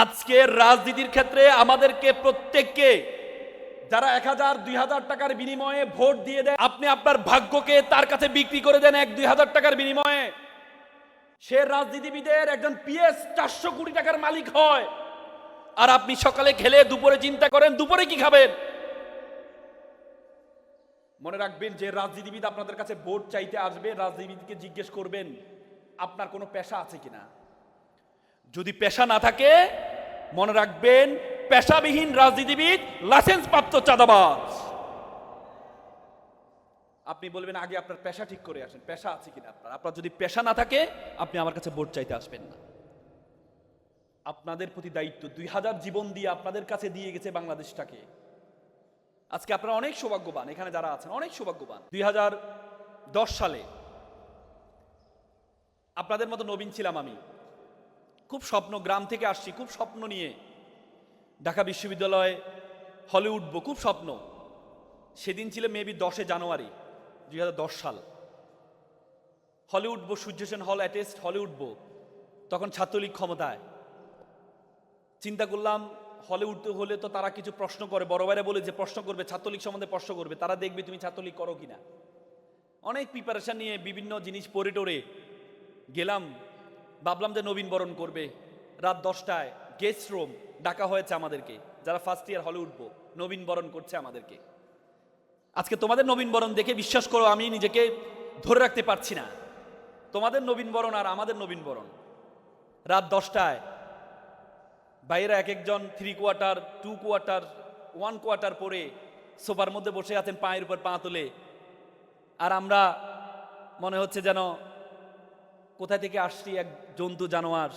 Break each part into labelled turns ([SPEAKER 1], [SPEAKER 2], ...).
[SPEAKER 1] আজকের রাজনীতির ক্ষেত্রে আমাদেরকে প্রত্যেককে যারা 1000 2000 টাকার বিনিময়ে ভোট দিয়ে দেয়, আপনি আপনার ভাগ্যকে তার কাছে বিক্রি করে দেন 1-2000 টাকার বিনিময়ে। সে রাজনীতিবিদের একজন পিএস 400 কোটি টাকার মালিক হয়, আর আপনি সকালে খেলে দুপুরে চিন্তা করেন দুপুরে কি খাবেন। মনে রাখবেন, যে রাজনীতিবিদ আপনাদের কাছে ভোট চাইতে আসবে, রাজনীতিবিদকে জিজ্ঞেস করবেন আপনার কোনো পেশা আছে কিনা। যদি পেশা না থাকে, মনে রাখবেন পেশাবিহীন রাজনীতিবিদ লাইসেন্স প্রাপ্ত চাঁদাবাজ। আপনি বলবেন আগে আপনার পেশা ঠিক করে আসেন, পেশা আছে কিনা আপনার। আপনার যদি পেশা না থাকে, আপনি আমার কাছে ভোট চাইতে আসবেন না। আপনাদের প্রতি দায়িত্ব, 2000 জীবন দিয়ে আপনাদের কাছে দিয়ে গেছে বাংলাদেশটাকে। আজকে আপনারা অনেক সৌভাগ্যবান, এখানে যারা আছেন অনেক সৌভাগ্যবান। 2010 সালে আপনাদের মতো নবীন ছিলাম আমি। খুব স্বপ্ন, গ্রাম থেকে আসছি, খুব স্বপ্ন নিয়ে ঢাকা বিশ্ববিদ্যালয়ে হলে উঠবো, খুব স্বপ্ন। সেদিন ছিল মেবি 10 জানুয়ারি 2010 সাল। হলে উঠবো, সূর্য সেন হল অ্যাটেস্ট, হলে উঠবো। তখন ছাত্রলীগ ক্ষমতায়। চিন্তা করলাম হলে উঠতে হলে তো তারা কিছু প্রশ্ন করে, বড় ভাইরা বলে যে প্রশ্ন করবে, ছাত্রলীগ সম্বন্ধে প্রশ্ন করবে, তারা দেখবে তুমি ছাত্রলীগ করো কিনা। অনেক প্রিপারেশন নিয়ে বিভিন্ন জিনিস পড়ে টোরে গেলাম। ভাবলাম যে নবীন বরণ করবে। রাত 10টায় গেস্ট রুম ডাকা হয়েছে আমাদেরকে, যারা ফার্স্ট ইয়ার হলে উঠবো, নবীন বরণ করছে আমাদেরকে। আজকে তোমাদের নবীন বরণ দেখে বিশ্বাস করো আমি নিজেকে ধরে রাখতে পারছি না। তোমাদের নবীন বরণ আর আমাদের নবীন বরণ। রাত 10টায় বাইরে এক একজন 3 কোয়ার্টার, 2 কোয়ার্টার, 1 কোয়ার্টার পরে সোফার মধ্যে বসে আছেন, পায়ের উপর পা তুলে। আর আমরা মনে হচ্ছে যেন কোথা থেকে আসছি, এক জন্তু জানোয়ার।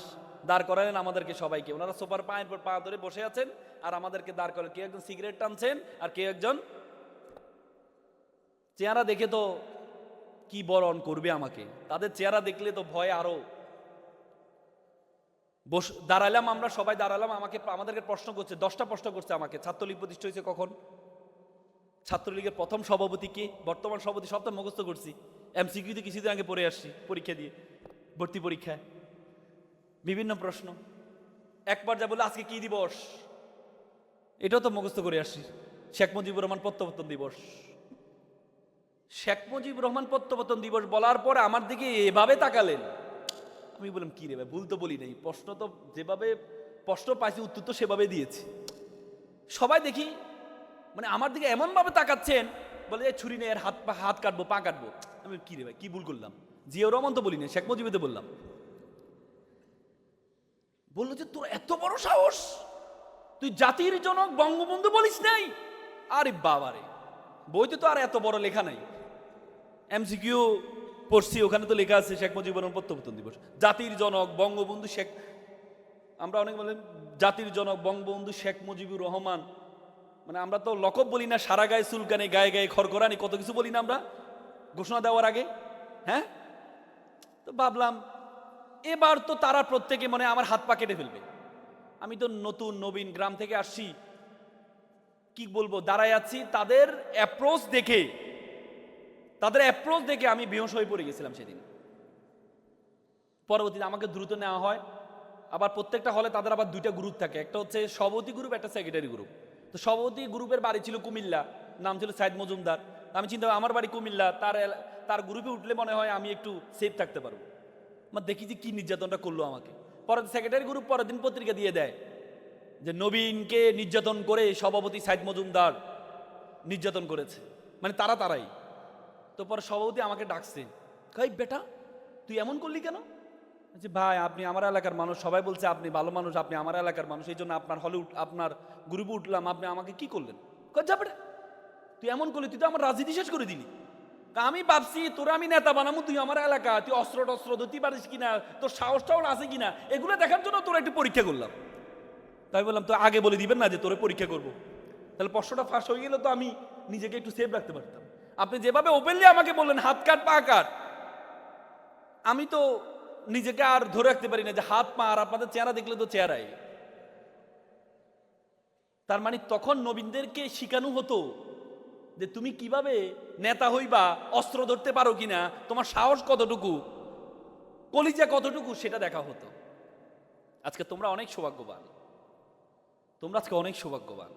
[SPEAKER 1] দাঁড় করালেন আমাদেরকে সবাইকে, ওনারা সোফার পায়ের উপর পা ধরে বসে আছেন, আর আমাদেরকে দাঁড় করেন। কেউ একজন সিগারেট টানছেন, আর কেউ একজন। চেহারা দেখে তো কি বরণ করবে আমাকে, তাদের চেহারা দেখলে তো ভয় আরো। দাঁড়ালাম, আমরা সবাই দাঁড়ালাম, আমাদেরকে প্রশ্ন করছে, 10টা প্রশ্ন করছে আমাকে। ছাত্রলীগ প্রতিষ্ঠা হয়েছে কখন, ছাত্রলীগের প্রথম সভাপতি কে, বর্তমান সভাপতি, সবটা মুখস্থ করছি। এমসিকিউতে কিছুদিন আগে পড়ে আসছি পরীক্ষা দিয়ে, ভর্তি পরীক্ষায় বিভিন্ন প্রশ্ন। একবার যা বলে আজকে কি দিবস, এটাও তো মুখস্থ করে আসছি। শেখ মুজিবুর রহমান প্রত্যাবর্তন দিবস। শেখ মুজিবুর রহমান প্রত্যাবর্তন দিবস বলার পরে আমার দিকে এভাবে তাকালেন। আমি বললাম কি রে ভাই, ভুল তো বলি নাই, প্রশ্ন তো যেভাবে প্রশ্ন পাইছি উত্তর তো সেভাবে দিয়েছি। সবাই দেখি মানে আমার দিকে এমন ভাবে তাকাচ্ছেন, বলে ছুরি নিয়ে এর হাত কাটবো, পা কাটবো। আমি কি রে ভাই, কি ভুল করলাম। জিয়াউর রহমান তো বলি না, শেখ মুজিবুরতে বললাম। বললো যে তোর এত বড় সাহস, তুই জাতির জনক বঙ্গবন্ধু বলিস নাই। আরে বাবারে, বইতে তো আর এত বড় লেখা নাই। এমসিকিউ পড়ছি, ওখানে তো লেখা আছে শেখ মুজিবুর রহমান প্রত্যাবর্তন দিবস, জাতির জনক বঙ্গবন্ধু শেখ। আমরা অনেক বলেন জাতির জনক বঙ্গবন্ধু শেখ মুজিবুর রহমান, মানে আমরা তো লকব বলি না, সারা গায়ে চুলকানি, গায়ে গায়ে খড়খড়ানি, কত কিছু বলি না আমরা ঘোষণা দেওয়ার আগে। হ্যাঁ, তো ভাবলাম এবার তো তারা প্রত্যেকে মানে আমার হাত পা কেটে ফেলবে। আমি তো নতুন নবীন, গ্রাম থেকে আসছি, কি বলবো, দাঁড়ায় আছি। তাদের অ্যাপ্রোচ দেখে আমি বেহুঁশ হয়ে পড়ে গেছিলাম সেদিন। পরবর্তীতে আমাকে দ্রুত নেওয়া হয়। আবার প্রত্যেকটা হলে তাদের আবার 2টা গ্রুপ থাকে, একটা হচ্ছে সভাপতি গ্রুপ, একটা সেক্রেটারি গ্রুপ। তো সভাপতি গ্রুপের বাড়ি ছিল কুমিল্লা, নাম ছিল সাইদ মজুমদার। আমি চিন্তা করি আমার বাড়ি কুমিল্লা, তার গ্রুপে উঠলে মনে হয় আমি একটু সেফ থাকতে পারবো। আমার দেখি যে কি নির্যাতনটা করলো আমাকে। পরে সেক্রেটারি গ্রুপ পরের দিন পত্রিকা দিয়ে দেয় যে নবীনকে নির্যাতন করে সভাপতি সাইদ মজুমদার নির্যাতন করেছে, মানে তারাই। তো পরে সভাপতি আমাকে ডাকছে, কই বেটা তুই এমন করলি কেন? যে ভাই আপনি আমার এলাকার মানুষ, সবাই বলছে আপনি ভালো মানুষ, আপনি আমার এলাকার মানুষ, এই জন্য আপনার হলে আপনার গ্রুপে উঠলাম, আপনি আমাকে কি করলেন? যা বেটা তুই এমন করলি, তুই তো আমার রাজনীতি শেষ করে দিলি। আমি ভাবছি তোরা আমি নেতা বানাবো, তুই আমার এলাকা, তুই অস্ত্র টস্ত্র ধরতে পারিস কিনা, তোর সাহসটাও আছে কিনা, এগুলো দেখার জন্য তোরা একটু পরীক্ষা করলাম। তাই বললাম তো আগে বলে দিবেন না যে তোরে পরীক্ষা করবো, তাহলে প্রশ্নটা ফাঁস হয়ে গেলে তো আমি নিজেকে একটু সেফ রাখতে পারতাম। আপনি যেভাবে ওপেনলি আমাকে বললেন হাত কাট পা কাট, আমি তো নিজেকে আর ধরে রাখতে পারি না যে হাত পা। আর আপনাদের চেহারা দেখলে তো চেহারাই। তার মানে তখন নবীনদেরকে শিখানো হতো যে তুমি কিভাবে নেতা হইবা, অস্ত্র ধরতে পারো কিনা, তোমার সাহস কতটুকু, কলিজা কতটুকু, সেটা দেখা হতো। আজকে তোমরা অনেক সৌভাগ্যবান। তোমরা আজকে অনেক সৌভাগ্যবান।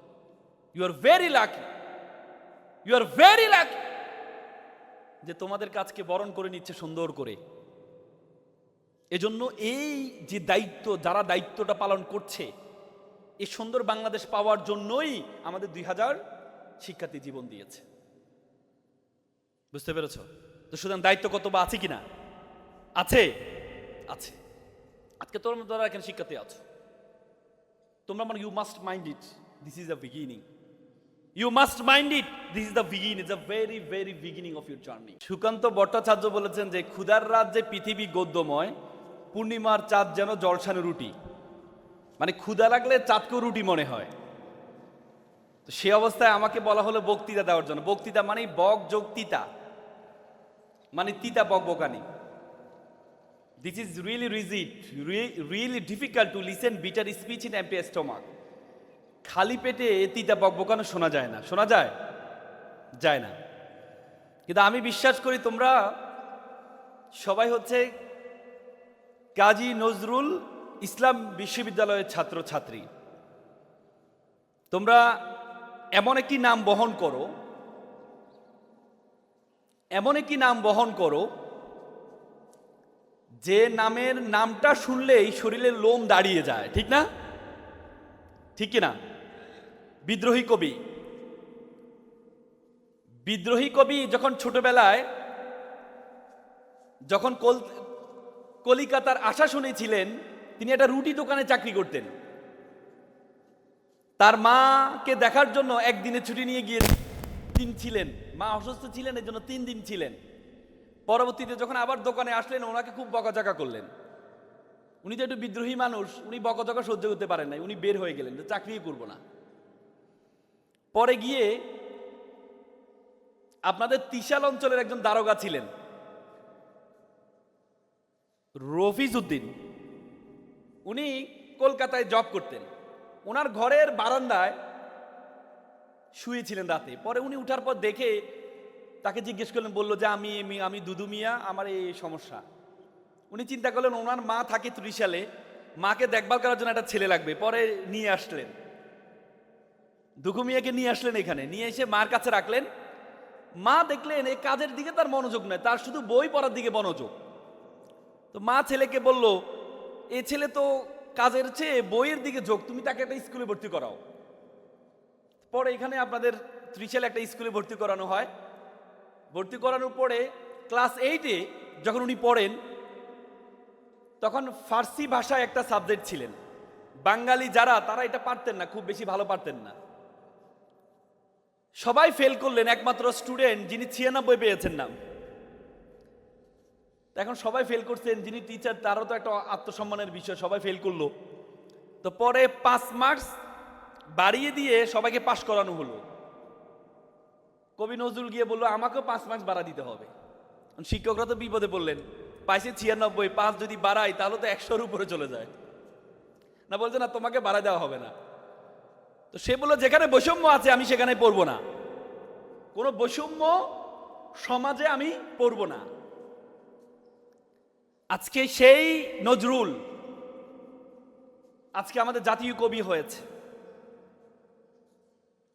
[SPEAKER 1] You are very lucky, you are very lucky যে তোমাদের কাজকে বরণ করে নিচ্ছে সুন্দর করে। এজন্য এই যে দায়িত্ব, যারা দায়িত্বটা পালন করছে, এই সুন্দর বাংলাদেশ পাওয়ার জন্যই আমাদের 2000 শিক্ষার্থী জীবন দিয়েছে। বুঝতে পেরেছ? তো সুতরাং দায়িত্ব কত বা আছে কিনা? আছে, আছে। আজকে তোমরা এখানে শিক্ষার্থী আছো, তোমরা মানে you must mind it, this is the beginning. You must mind it, this is the beginning, it's a very very beginning of your journey. Sukanta Bhattacharya বলেছেন যে ক্ষুধার রাজ্যে পৃথিবী গদ্যময়, পূর্ণিমার চাঁদ যেন জলসানো রুটি। মানে ক্ষুধা লাগলে চাঁদকেও রুটি মনে হয়। তো সে অবস্থায় আমাকে বলা হলো বক্তৃতা দেওয়ার জন্য। বক্তৃতা মানে বক যোগ তিতা, মানে তিতা বক বকানি। This is really rigid, really difficult to listen bitter speech in empty stomach. খালি পেটে তিতা বকবকানো শোনা যায় না। শোনা যায়? যায় না। কিন্তু আমি বিশ্বাস করি তোমরা সবাই হচ্ছে কাজী নজরুল ইসলাম বিশ্ববিদ্যালয়ের ছাত্র ছাত্রী। তোমরা এমন একটি নাম বহন করো, এমন একটি নাম বহন করো যে নামের নামটা শুনলেই শরীরের লোম দাঁড়িয়ে যায়। ঠিক না? ঠিক কিনা? বিদ্রোহী কবি, বিদ্রোহী কবি যখন ছোটবেলায় যখন কলিকাতার আশা শুনেছিলেন, তিনি একটা রুটি দোকানে চাকরি করতেন। তার মাকে দেখার জন্য একদিনে ছুটি নিয়ে গিয়ে ছিলেন, মা অসুস্থ ছিলেন, এর জন্য 3 দিন ছিলেন। পরবর্তীতে যখন আবার দোকানে আসলেন, ওনাকে খুব বকাঝকা করলেন। উনি তো একটু বিদ্রোহী মানুষ, উনি বকাঝকা সহ্য করতে পারেন নাই, উনি বের হয়ে গেলেন, চাকরিই করব না। পরে গিয়ে আপনাদের ত্রিশাল অঞ্চলের একজন দারোগা ছিলেন, রফিজ উদ্দিন। উনি কলকাতায় জব করতেন। ওনার ঘরের বারান্দায় শুয়েছিলেন রাতে। পরে উনি উঠার পর দেখে তাকে জিজ্ঞেস করলেন, বললো যে আমি দুদু মিয়া, আমার এই সমস্যা। উনি চিন্তা করলেন ওনার মা থাকে ত্রিশালে, মাকে দেখভাল করার জন্য একটা ছেলে লাগবে। পরে নিয়ে আসলেন, দুঃখু মিয়াকে নিয়ে আসলেন এখানে, নিয়ে এসে মার কাছে রাখলেন। মা দেখলেন এই কাজের দিকে তার মনোযোগ নয়, তার শুধু বই পড়ার দিকে মনোযোগ। তো মা ছেলেকে বলল, এ ছেলে তো কাজের চেয়ে বইয়ের দিকে যোগ, তুমি তাকে একটা স্কুলে ভর্তি করাও। পরে এখানে আপনাদের ত্রিশালে একটা স্কুলে ভর্তি করানো হয়। ভর্তি করানোর পরে ক্লাস 8-এ যখন উনি পড়েন, তখন ফার্সি ভাষায় একটা সাবজেক্ট ছিলেন। বাঙালি যারা, তারা এটা পারতেন না, খুব বেশি ভালো পারতেন না। সবাই ফেল করলেন, একমাত্র স্টুডেন্ট যিনি 96 পেয়েছেন নাম। এখন সবাই ফেল করছেন, যিনি টিচার তারও তো একটা আত্মসম্মানের বিষয়, সবাই ফেল করলো। তো পরে 5 মার্কস বাড়িয়ে দিয়ে সবাইকে পাশ করানো হলো। কবি নজরুল গিয়ে বললো আমাকেও 5 মার্কস বাড়া দিতে হবে। শিক্ষকরা তো বিপদে পড়লেন, পাইছে 96, 5 যদি বাড়াই তাহলে তো 100-র উপরে চলে যায় না। বলছে না, তোমাকে বাড়া দেওয়া হবে না। তো সে বললো যেখানে বৈষম্য আছে আমি সেখানে পড়বো না, কোনো বৈষম্য সমাজে আমি পড়বো না। আজকে সেই নজরুল আজকে আমাদের জাতীয় কবি হয়েছে।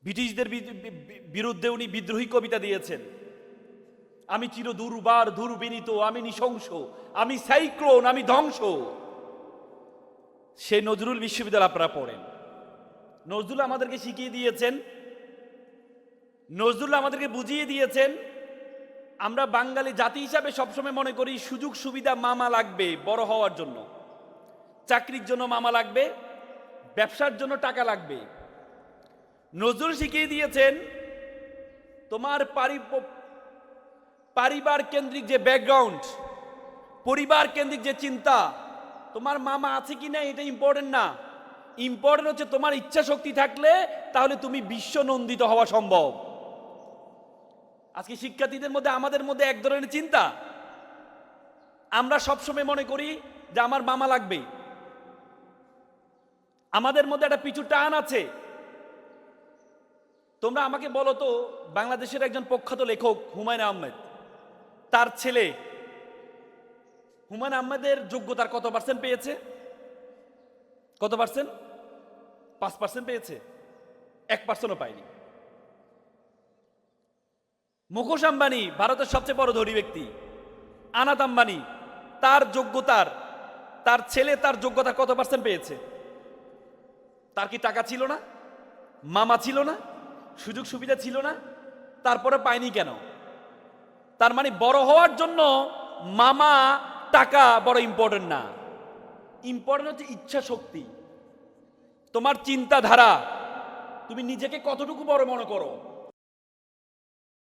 [SPEAKER 1] ব্রিটিশদের বিরুদ্ধে উনি বিদ্রোহী কবিতা দিয়েছেন। আমি চির দুর্বার দুর্বিনীত, আমি নৃশংস, আমি সাইক্লোন, আমি ধ্বংস। সেই নজরুল বিশ্ববিদ্যালয় আপনারা পড়েন। নজরুল আমাদেরকে শিখিয়ে দিয়েছেন, নজরুল আমাদেরকে বুঝিয়ে দিয়েছেন, আমরা বাঙালি জাতি হিসাবে সবসময় মনে করি সুযোগ সুবিধা মামা লাগবে বড় হওয়ার জন্য, চাকরির জন্য মামা লাগবে, ব্যবসার জন্য টাকা লাগবে। নজরুল শিখিয়ে দিয়েছেন তোমার পরিবার কেন্দ্রিক যে ব্যাকগ্রাউন্ড, পরিবার কেন্দ্রিক যে চিন্তা, তোমার মামা আছে কি না এটা ইম্পর্টেন্ট না। ইম্পর্টেন্ট হচ্ছে তোমার ইচ্ছা শক্তি থাকলে তাহলে তুমি বিশ্ব নন্দিত হওয়া সম্ভব। আজকে শিক্ষার্থীদের মধ্যে, আমাদের মধ্যে এক ধরনের চিন্তা, আমরা সবসময় মনে করি যে আমার মামা লাগবে। আমাদের মধ্যে একটা পিছু টান আছে। তোমরা আমাকে বলো তো, বাংলাদেশের একজন প্রখ্যাত লেখক হুমায়ুন আহমেদ, তার ছেলে হুমায়ুন আহমেদের যোগ্যতার কত % পেয়েছে? কত %? 5% পেয়েছে? 1%ও পায়নি। মুকেশ আম্বানি ভারতের সবচেয়ে বড় ধনী ব্যক্তি, আনাত আম্বানি তার যোগ্যতার, তার ছেলে তার যোগ্যতার কত পার্সেন্ট পেয়েছে? তার কি টাকা ছিল না? মামা ছিল না? সুযোগ সুবিধা ছিল না? তারপরে পায়নি কেন? তার মানে বড় হওয়ার জন্য মামা টাকা বড় ইম্পর্টেন্ট না, ইম্পর্টেন্ট হচ্ছে ইচ্ছা শক্তি, তোমার চিন্তাধারা, তুমি নিজেকে কতটুকু বড় মনে করো।